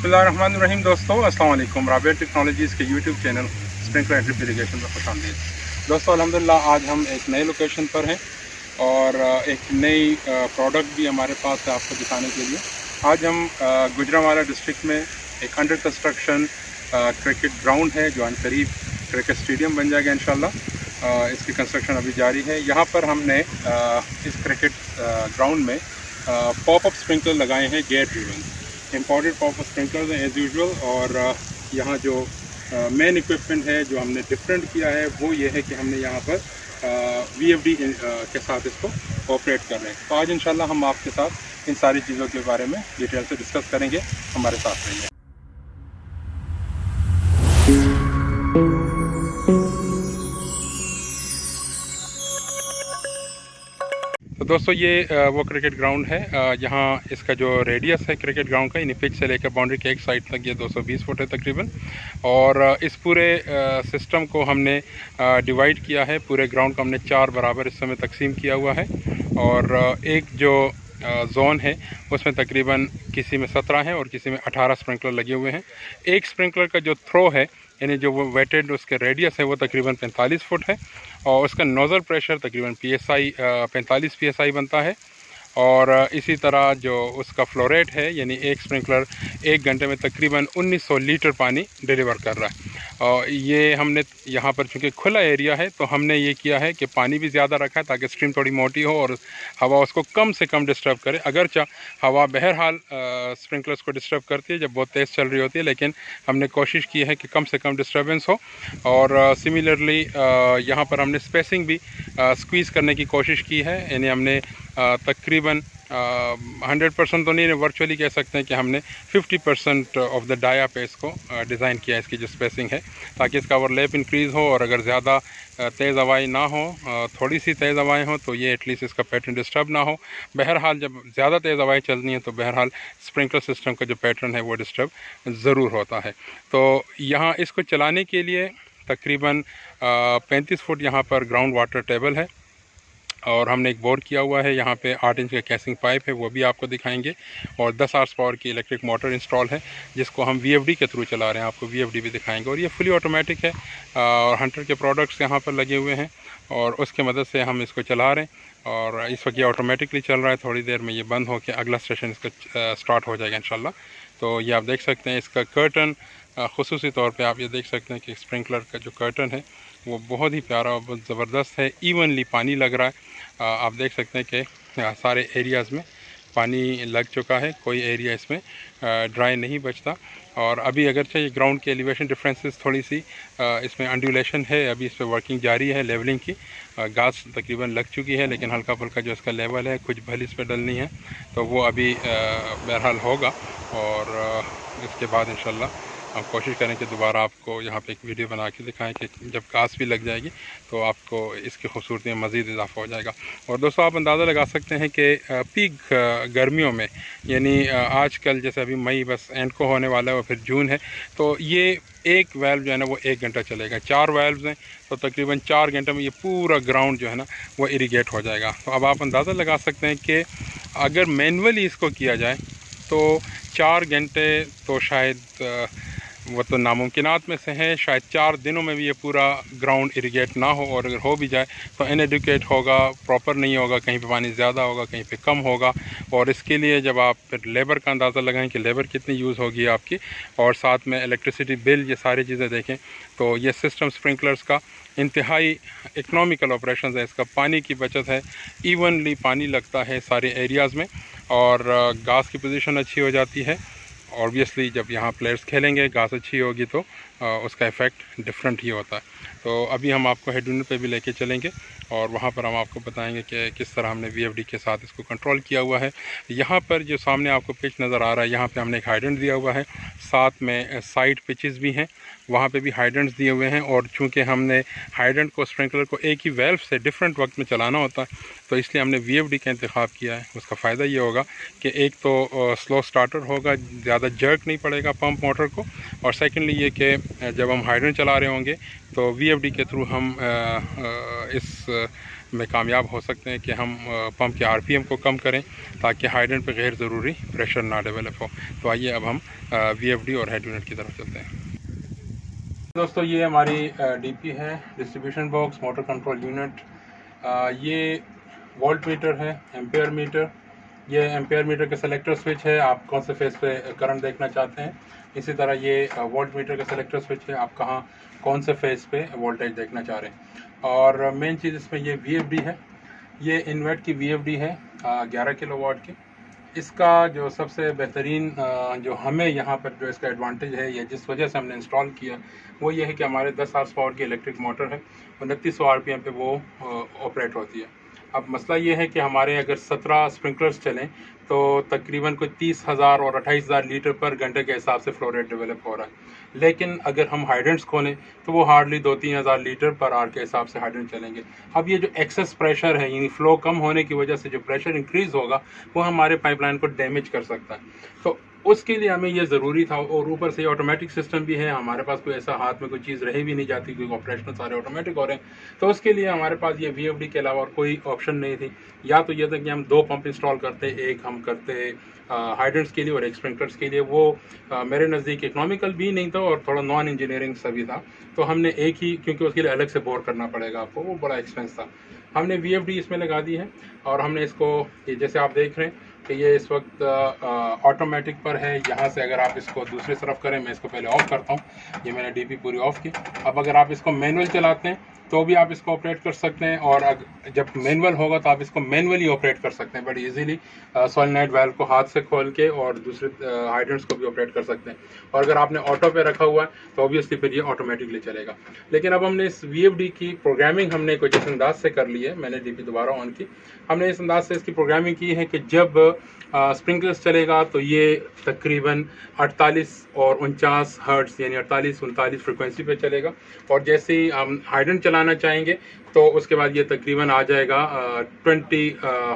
बिस्मिल्लाहिर्रहमानिर्रहीम। दोस्तों अस्सलाम वालेकुम। राबिया टेक्नोलॉजीज़ के YouTube channel sprinkler and drip irrigation में खुशामदीद। दोस्तों अल्हम्दुलिल्लाह आज हम एक नए लोकेशन पर हैं और एक नई प्रोडक्ट भी हमारे पास है आपको दिखाने के लिए। आज हम गुजरांवाला डिस्ट्रिक्ट में एक अंडर कंस्ट्रक्शन क्रिकेट ग्राउंड है जो अनकरीब क्रिकेट स्टेडियम बन जाएगा इंशाल्लाह। इसकी कंस्ट्रक्शन अभी जारी है। यहाँ पर हमने इस क्रिकेट ग्राउंड में पॉपअप स्प्रिंकलर लगाए हैं, gear driven imported popup sprinkler हैं एज़ यूजुअल। और यहाँ जो मेन इक्विपमेंट है जो हमने डिफरेंट किया है वो ये है कि हमने यहाँ पर VFD के साथ इसको ऑपरेट कर रहे हैं। तो आज इंशाल्लाह हम आपके साथ इन सारी चीज़ों के बारे में डिटेल से डिस्कस करेंगे। हमारे साथ रहिए। तो दोस्तों ये वो क्रिकेट ग्राउंड है। यहाँ इसका जो रेडियस है क्रिकेट ग्राउंड का, यानी पिच से लेकर बाउंड्री के एक साइड तक ये 220 फुट है तकरीबन। और इस पूरे सिस्टम को हमने डिवाइड किया है। पूरे ग्राउंड को हमने 4 बराबर हिस्सों में तकसीम किया हुआ है। और एक जो जोन है उसमें तकरीबन किसी में 17 है और किसी में 18 स्प्रिंकलर लगे हुए हैं। एक स्प्रिंकलर का जो थ्रो है यानी जो वो वेटेड उसके रेडियस है वो तकरीबन 45 फुट है और उसका नोज़ल प्रेशर तकरीबन PSI 45 PSI बनता है। और इसी तरह जो उसका फ्लो रेट है यानी एक स्प्रिंकलर 1 घंटे में तकरीबन 1900 लीटर पानी डिलीवर कर रहा है। और ये हमने यहाँ पर चूँकि खुला एरिया है तो हमने ये किया है कि पानी भी ज़्यादा रखा है ताकि स्ट्रीम थोड़ी मोटी हो और हवा उसको कम से कम डिस्टर्ब करे। अगरचा हवा बहरहाल स्प्रिंकलर्स को डिस्टर्ब करती है जब बहुत तेज़ चल रही होती है, लेकिन हमने कोशिश की है कि कम से कम डिस्टर्बेंस हो। और सिमिलरली यहाँ पर हमने स्पेसिंग भी स्क्वीज़ करने की कोशिश की है। यानी हमने तकरीबन 100% तो नहीं, वर्चुअली कह सकते हैं कि हमने 50% ऑफ द डाया पे इसको डिज़ाइन किया है, इसकी जो स्पेसिंग है, ताकि इसका ओवरलैप इंक्रीज़ हो। और अगर ज़्यादा तेज़ हवाएं ना हो, थोड़ी सी तेज़ हवाएं हो तो ये एटलीस्ट इसका पैटर्न डिस्टर्ब ना हो। बहरहाल जब ज़्यादा तेज़ हवाएं चलनी हैं तो बहरहाल स्प्रिंकलर सिस्टम का जो पैटर्न है वो डिस्टर्ब ज़रूर होता है। तो यहाँ इसको चलाने के लिए तकरीबन 35 फुट यहाँ पर ग्राउंड वाटर टेबल है और हमने एक बोर किया हुआ है। यहाँ पे 8 इंच का कैसिंग पाइप है, वो भी आपको दिखाएंगे। और 10 आवर्स पावर की इलेक्ट्रिक मोटर इंस्टॉल है जिसको हम VFD के थ्रू चला रहे हैं, आपको VFD भी दिखाएंगे। और ये फुली ऑटोमेटिक है और हंटर के प्रोडक्ट्स यहाँ पर लगे हुए हैं और उसके मदद से हम इसको चला रहे हैं। और इस वक्त ये ऑटोमेटिकली चल रहा है, थोड़ी देर में ये बंद होकर अगला सेशन इसका स्टार्ट हो जाएगा इंशाल्लाह। तो ये आप देख सकते हैं इसका कर्टन, ख़ुसूसी तौर पे आप ये देख सकते हैं कि स्प्रिंकलर का जो कर्टन है वो बहुत ही प्यारा और बहुत ज़बरदस्त है। इवनली पानी लग रहा है। आप देख सकते हैं कि सारे एरियाज़ में पानी लग चुका है, कोई एरिया इसमें ड्राई नहीं बचता। और अभी अगरचे ये ग्राउंड की एलिवेशन डिफरेंसेस थोड़ी सी इसमें अंडुलेशन है, अभी इस पर वर्किंग जारी है लेवलिंग की। घास तकरीबन लग चुकी है लेकिन हल्का फुल्का जो इसका लेवल है, कुछ भल इस पर डलनी है तो वो अभी बहरहाल होगा। और इसके बाद इंशाल्लाह हम कोशिश करें कि दोबारा आपको यहाँ पे एक वीडियो बना के दिखाएं कि जब घास भी लग जाएगी तो आपको इसकी खूबसूरती में मज़ीद इजाफा हो जाएगा। और दोस्तों आप अंदाज़ा लगा सकते हैं कि पीक गर्मियों में यानी आजकल जैसे अभी मई बस एंड को होने वाला है और फिर जून है, तो ये एक वाल्व जो है ना वो 1 घंटा चलेगा। 4 वाल्व्स हैं तो तकरीबन 4 घंटे में ये पूरा ग्राउंड जो है ना वो इरीगेट हो जाएगा। तो अब आप अंदाज़ा लगा सकते हैं कि अगर मैनुअली इसको किया जाए तो 4 घंटे तो शायद वो तो नामुमकिनात में से है। शायद 4 दिनों में भी ये पूरा ग्राउंड इरीगेट ना हो, और अगर हो भी जाए तो इनएडुकेट होगा, प्रॉपर नहीं होगा, कहीं पे पानी ज़्यादा होगा, कहीं पे कम होगा। और इसके लिए जब आप फिर लेबर का अंदाज़ा लगाएं कि लेबर कितनी यूज़ होगी आपकी, और साथ में इलेक्ट्रिसिटी बिल, ये सारी चीज़ें देखें तो ये सिस्टम स्प्रिंकलर्स का इंतहाई इकनॉमिकल ऑपरेशन है। इसका पानी की बचत है, इवनली पानी लगता है सारे एरियाज़ में और घास की पोजीशन अच्छी हो जाती है। ऑब्वियसली जब यहाँ प्लेयर्स खेलेंगे, घास अच्छी होगी तो उसका इफ़ेक्ट डिफरेंट ही होता है। तो अभी हम आपको हेड यूनिट पे भी लेके चलेंगे और वहाँ पर हम आपको बताएंगे कि किस तरह हमने VFD के साथ इसको कंट्रोल किया हुआ है। यहाँ पर जो सामने आपको पिच नज़र आ रहा है, यहाँ पे हमने एक हाइड्रेंट दिया हुआ है, साथ में साइड पिचेस भी हैं, वहाँ पे भी हाइड्रेंट्स दिए हुए हैं। और चूँकि हमने हाइड्रेंट को स्प्रिंकलर को एक ही वेल्व से डिफरेंट वक्त में चलाना होता है तो इसलिए हमने VFD का इंतखाब किया है। उसका फ़ायदा ये होगा कि एक तो स्लो स्टार्टर होगा, ज़्यादा जर्क नहीं पड़ेगा पंप मोटर को, और सेकेंडली ये कि जब हम हाइड्रेंट चला रहे होंगे तो VFD के थ्रू हम इस में कामयाब हो सकते हैं कि हम पंप के आरपीएम को कम करें ताकि हाइड्रेंट पे गैर ज़रूरी प्रेशर ना डेवलप हो। तो आइए अब हम वीएफडी और हेड यूनिट की तरफ चलते हैं। दोस्तों ये हमारी डीपी है, distribution box motor control unit. ये वोल्ट मीटर है, एम्पेयर मीटर। ये एम्पेयर मीटर का सेलेक्टर स्विच है, आप कौन से फेस पे करंट देखना चाहते हैं। इसी तरह ये वोल्ट मीटर का सेलेक्टर स्विच है, आप कहाँ कौन से फेस पे वोल्टेज देखना चाह रहे हैं। और मेन चीज़ इसमें ये वीएफडी है, ये इन्वर्ट की वीएफडी है 11 किलोवाट की। इसका जो सबसे बेहतरीन जो हमें यहाँ पर जो इसका एडवांटेज है या जिस वजह से हमने इंस्टॉल किया वो ये है कि हमारे 10 हॉर्स पावर की इलेक्ट्रिक मोटर है, 2900 आरपीएम पे वो ऑपरेट होती है। अब मसला ये है कि हमारे अगर 17 स्प्रिंकलर्स चलें तो तकरीबन कोई 30,000 और 28,000 लीटर पर घंटे के हिसाब से फ्लो रेट डेवलप हो रहा है। लेकिन अगर हम हाइड्रेंट्स खोलें तो वो हार्डली 2-3 हज़ार लीटर पर आवर के हिसाब से हाइड्रेंट चलेंगे। अब ये जो एक्सेस प्रेशर है यानी फ्लो कम होने की वजह से जो प्रेशर इंक्रीज़ होगा वो हमारे पाइपलाइन को डैमेज कर सकता है। तो उसके लिए हमें ये ज़रूरी था। और ऊपर से ऑटोमेटिक सिस्टम भी है, हमारे पास कोई ऐसा हाथ में कोई चीज़ रह भी नहीं जाती क्योंकि ऑपरेशन सारे ऑटोमेटिक हो रहे हैं। तो उसके लिए हमारे पास ये वीएफडी के अलावा और कोई ऑप्शन नहीं थी। या तो ये था कि हम 2 पंप इंस्टॉल करते, एक हम करते हाइड्रेंट्स के लिए और एक स्प्रिंकलर्स के लिए। वो मेरे नज़दीक इकोनॉमिकल भी नहीं था और थोड़ा नॉन इंजीनियरिंग सा भी था। तो हमने एक ही, क्योंकि उसके लिए अलग से बोर करना पड़ेगा आपको, वो बड़ा एक्सपेंस था। हमने वीएफडी इसमें लगा दी है और हमने इसको जैसे आप देख रहे हैं कि ये इस वक्त ऑटोमेटिक पर है। यहाँ से अगर आप इसको दूसरी तरफ करें, मैं इसको पहले ऑफ करता हूँ, ये मैंने डीपी पूरी ऑफ की। अब अगर आप इसको मैनुअल चलाते हैं तो भी आप इसको ऑपरेट कर सकते हैं और जब मैनुअल होगा तो आप इसको मैनुअली ऑपरेट कर सकते हैं बड़ी इजीली, सोलेनोइड वाल्व को हाथ से खोल के और दूसरे हाइड्रेंट्स को भी ऑपरेट कर सकते हैं। और अगर आपने ऑटो पे रखा हुआ है तो ऑब्वियसली फिर ये ऑटोमेटिकली चलेगा। लेकिन अब हमने इस वीएफडी की प्रोग्रामिंग हमने कुछ इस अंदाज से कर ली है, मैंने डीपी दोबारा ऑन की। हमने इस अंदाज से इसकी प्रोग्रामिंग की है कि जब स्प्रिंकलर्स चलेगा तो ये तकरीबन 48 और 49 हर्ट्ज़ यानी 48-39 फ्रिक्वेंसी पे चलेगा। और जैसे ही हम हाइड्रेंट चलाना चाहेंगे तो उसके बाद ये तकरीबन आ जाएगा 20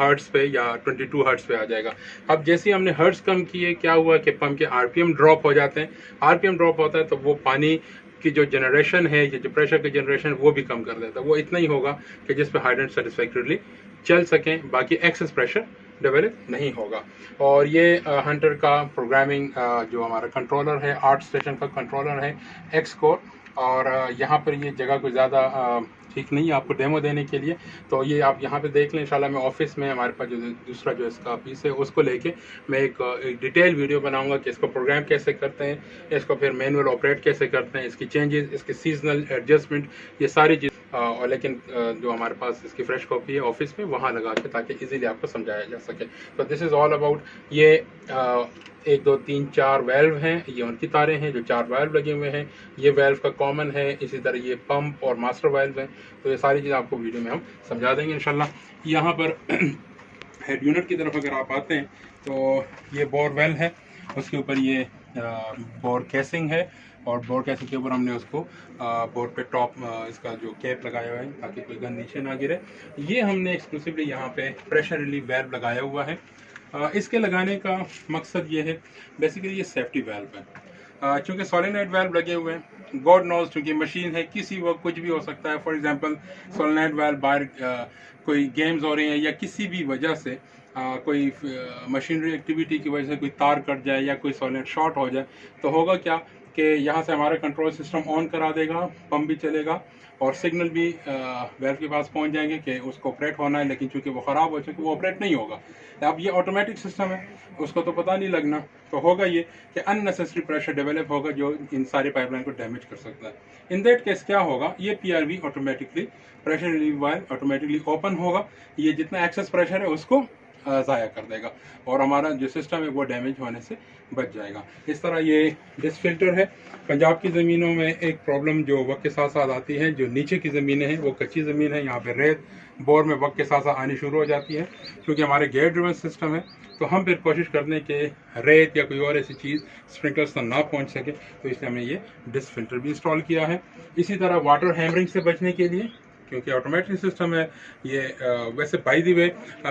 हर्ट्ज़ पे या 22 हर्ट्ज़ पे आ जाएगा। अब जैसे ही हमने हर्ट्ज़ कम किए, क्या हुआ कि पंप के आरपीएम ड्रॉप हो जाते हैं। आरपीएम ड्रॉप होता है तो वो पानी की जो जनरेशन है या जो प्रेशर की जनरेशन वो भी कम कर देता है। वो इतना ही होगा कि जिस पे हाइड्रेंट सेटिस्फैक्टरली चल सकें, बाकी एक्सेस प्रेशर डेवलप नहीं होगा। और ये हंटर का प्रोग्रामिंग जो हमारा कंट्रोलर है, 8 स्टेशन का कंट्रोलर है एक्स कोर। और यहाँ पर ये जगह कोई ज़्यादा ठीक नहीं है आपको डेमो देने के लिए, तो ये आप यहाँ पे देख लें। इंशाल्लाह मैं ऑफिस में हमारे पास जो दूसरा जो इसका पीस है उसको लेके मैं एक डिटेल वीडियो बनाऊंगा कि इसको प्रोग्राम कैसे करते हैं, इसको फिर मैनुअल ऑपरेट कैसे करते हैं, इसकी चेंजेस, इसके सीजनल एडजस्टमेंट, ये सारी चीज़। और लेकिन जो हमारे पास इसकी फ्रेश कॉपी है ऑफिस में वहाँ लगा के ताकि इजीली आपको समझाया जा सके। तो दिस इज़ ऑल अबाउट ये 1 2 3 4 वेल्व हैं, ये उनकी तारें हैं जो 4 वेल्व लगे हुए हैं। ये वेल्व का कॉमन है, इसी तरह ये पंप और मास्टर वेल्व हैं। तो ये सारी चीज़ आपको वीडियो में हम समझा देंगे इंशाल्लाह। यहाँ पर हेड यूनिट की तरफ अगर आप आते हैं तो ये बोर वेल है, उसके ऊपर ये बोर कैसिंग है और बोर कैसिंग के ऊपर हमने उसको बोर पे टॉप इसका जो कैप लगाया हुआ है ताकि कोई गन नीचे ना गिरे। ये हमने एक्सक्लूसिवली यहाँ पे प्रेशर रिलीफ वेल्व लगाया हुआ है। इसके लगाने का मकसद ये है, बेसिकली ये सेफ्टी वेल्व है। चूँकि सोलेनोइड वेल्व लगे हुए हैं, गॉड नोज, चूँकि मशीन है किसी वक्त कुछ भी हो सकता है। फॉर एग्जांपल सोलेनोइड वेल्व बाहर कोई गेम्स हो रहे हैं या किसी भी वजह से कोई मशीनरी एक्टिविटी की वजह से कोई तार कट जाए या कोई सोलेनोइड शॉर्ट हो जाए तो होगा क्या कि यहाँ से हमारा कंट्रोल सिस्टम ऑन करा देगा, पंप भी चलेगा और सिग्नल भी वेल्व के पास पहुँच जाएंगे कि उसको ऑपरेट होना है, लेकिन चूँकि वो ख़राब हो चुके वो ऑपरेट नहीं होगा। अब ये ऑटोमेटिक सिस्टम है, उसको तो पता नहीं लगना, तो होगा ये कि अननेसेसरी प्रेशर डेवलप होगा जो इन सारी पाइपलाइन को डैमेज कर सकता है। इन दैट केस क्या होगा, ये PRV automatically pressure relief valve automatically open होगा, ये जितना एक्सेस प्रेशर है उसको ज़ाया कर देगा और हमारा जो सिस्टम है वो डैमेज होने से बच जाएगा। इस तरह ये डिस्क फिल्टर है। पंजाब की ज़मीनों में एक प्रॉब्लम जो वक्त के साथ साथ आती है, जो नीचे की ज़मीनें हैं वो कच्ची ज़मीन है, यहाँ पे रेत बोर में वक्त के साथ साथ आनी शुरू हो जाती है। क्योंकि हमारे गेयर ड्रिवन सिस्टम है तो हम फिर कोशिश करते हैं कि रेत या कोई और ऐसी चीज़ स्प्रिंकलर्स तक ना पहुँच सके, तो इसलिए हमने ये डिस्क फिल्टर भी इंस्टॉल किया है। इसी तरह वाटर हैमरिंग से बचने के लिए, क्योंकि ऑटोमेटिक सिस्टम है ये, वैसे बाय द वे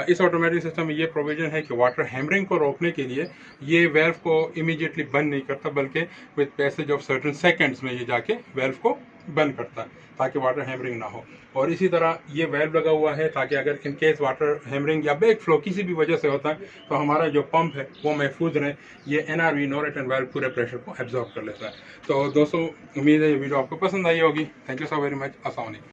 इस ऑटोमेटिक सिस्टम में ये प्रोविजन है कि वाटर हैमरिंग को रोकने के लिए ये वेल्व को इमीडिएटली बंद नहीं करता, बल्कि with passage of certain seconds में ये जाके वेल्व को बंद करता है ताकि वाटर हैमरिंग ना हो। और इसी तरह ये वेल्व लगा हुआ है ताकि अगर इन केस वाटर हैमरिंग या बैक फ्लो किसी भी वजह से होता है तो हमारा जो पंप है वो महफूज रहे। ये NRV नो रिटर्न वेल्व पूरे प्रेशर को एब्जॉर्ब कर लेता है। तो दोस्तों उम्मीद है ये वीडियो आपको पसंद आई होगी। Thank you so very much. अस्सलाम वालेकुम।